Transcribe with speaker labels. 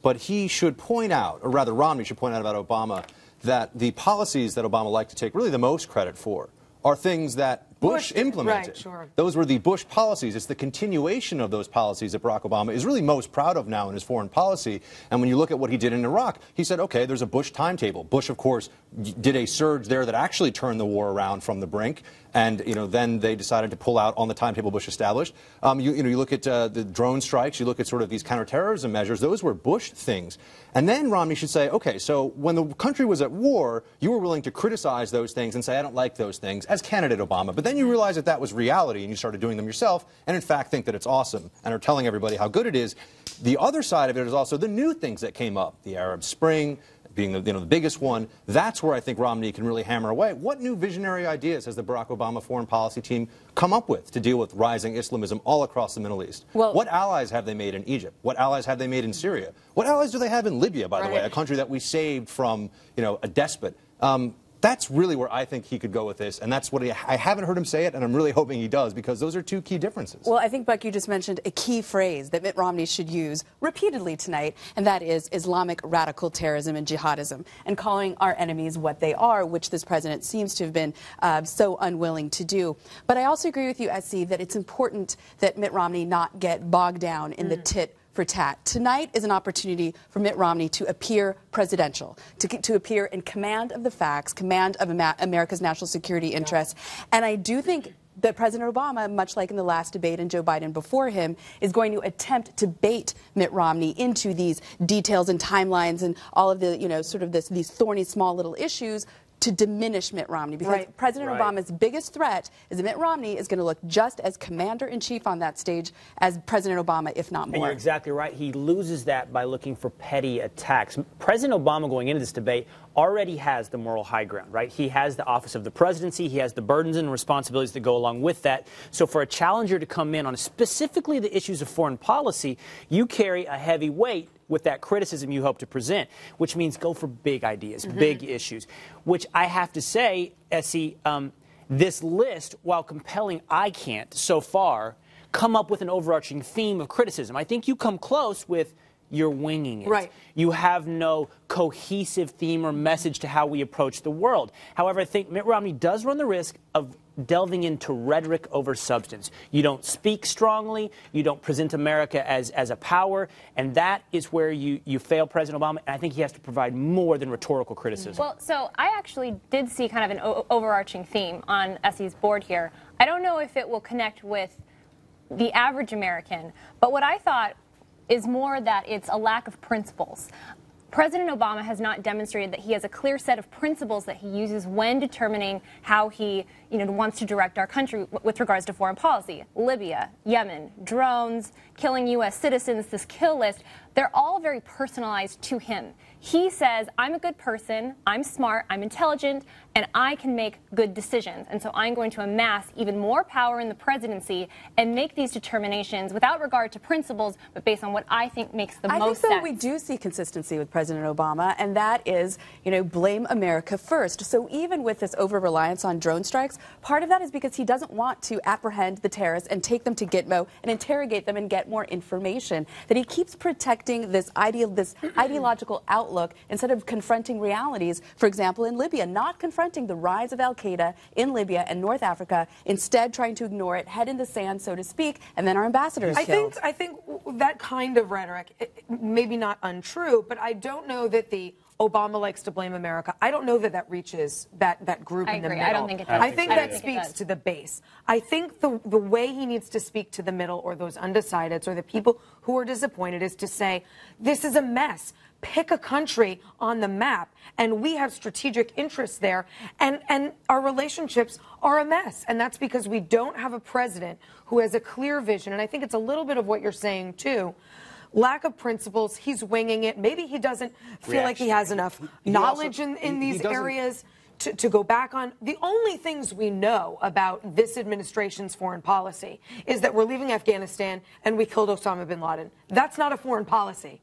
Speaker 1: but he should point out, or rather Romney should point out about Obama, that the policies that Obama liked to take really the most credit for are things that Bush implemented.
Speaker 2: Right, sure.
Speaker 1: Those were the Bush policies. It's the continuation of those policies that Barack Obama is really most proud of now in his foreign policy. And when you look at what he did in Iraq, he said, okay, there's a Bush timetable. Bush, of course, did a surge there that actually turned the war around from the brink. And then they decided to pull out on the timetable Bush established. You look at the drone strikes, you look at sort of these counterterrorism measures, those were Bush things. And then Romney should say, okay, so when the country was at war, you were willing to criticize those things and say, I don't like those things, as candidate Obama. But then you realize that that was reality and you started doing them yourself and in fact think that it's awesome and are telling everybody how good it is. The other side of it is also the new things that came up, the Arab Spring being the biggest one. That's where I think Romney can really hammer away. What new visionary ideas has the Barack Obama foreign policy team come up with to deal with rising Islamism all across the Middle East? Well, what allies have they made in Egypt? What allies have they made in Syria? What allies do they have in Libya, by the way, a country that we saved from, a despot? That's really where I think he could go with this, and that's what I haven't heard him say it, and I'm really hoping he does, because those are two key differences.
Speaker 3: Well, I think, Buck, you just mentioned a key phrase that Mitt Romney should use repeatedly tonight, and that is Islamic radical terrorism and jihadism, and calling our enemies what they are, which this president seems to have been so unwilling to do. But I also agree with you, SC, that it's important that Mitt Romney not get bogged down in the tit for tat. Tonight is an opportunity for Mitt Romney to appear presidential, to appear in command of the facts, command of America's national security interests. And I do think that President Obama, much like in the last debate and Joe Biden before him, is going to attempt to bait Mitt Romney into these details and timelines and all of the, these thorny small little issues to diminish Mitt Romney, because President Obama's biggest threat is that Mitt Romney is going to look just as commander-in-chief on that stage as President Obama, if not more.
Speaker 4: And you're exactly right. He loses that by looking for petty attacks. President Obama, going into this debate, already has the moral high ground, right? He has the office of the presidency. He has the burdens and responsibilities that go along with that. So for a challenger to come in on specifically the issues of foreign policy, you carry a heavy weight with that criticism you hope to present, which means go for big ideas, big issues, which I have to say, Essie, this list, while compelling, I can't so far come up with an overarching theme of criticism. I think you come close with you're winging it.
Speaker 2: Right.
Speaker 4: You have no cohesive theme or message to how we approach the world. However, I think Mitt Romney does run the risk of delving into rhetoric over substance. You don't speak strongly. You don't present America as a power. And that is where you fail President Obama. And I think he has to provide more than rhetorical criticism.
Speaker 5: Well, so I actually did see kind of an overarching theme on Essie's board here. I don't know if it will connect with the average American, but what I thought is more that it's a lack of principles. President Obama has not demonstrated that he has a clear set of principles that he uses when determining how he, wants to direct our country with regards to foreign policy. Libya, Yemen, drones, killing U.S. citizens, this kill list, they're all very personalized to him. He says, I'm a good person, I'm smart, I'm intelligent, and I can make good decisions. And so I'm going to amass even more power in the presidency and make these determinations without regard to principles, but based on what I think makes the most sense.
Speaker 3: I think, though, we do see consistency with President Obama, and that is, blame America first. So even with this over-reliance on drone strikes, part of that is because he doesn't want to apprehend the terrorists and take them to Gitmo and interrogate them and get more information. That he keeps protecting this ideological outlook instead of confronting realities, for example, in Libya, not confronting the rise of al-Qaeda in Libya and North Africa, instead trying to ignore it, head in the sand, so to speak, and then our ambassadors killed.
Speaker 2: I think that kind of rhetoric, maybe not untrue, but I don't know that the Obama likes to blame America. I don't know that that reaches that group in the middle.
Speaker 5: I don't think it does.
Speaker 2: I think that speaks to the base. I think the way he needs to speak to the middle or those undecideds or the people who are disappointed is to say, this is a mess. Pick a country on the map, and we have strategic interests there, and our relationships are a mess. And that's because we don't have a president who has a clear vision. And I think it's a little bit of what you're saying, too. Lack of principles, he's winging it. Maybe he doesn't feel like he has enough knowledge in these areas to go back on. The only things we know about this administration's foreign policy is that we're leaving Afghanistan and we killed Osama bin Laden. That's not a foreign policy.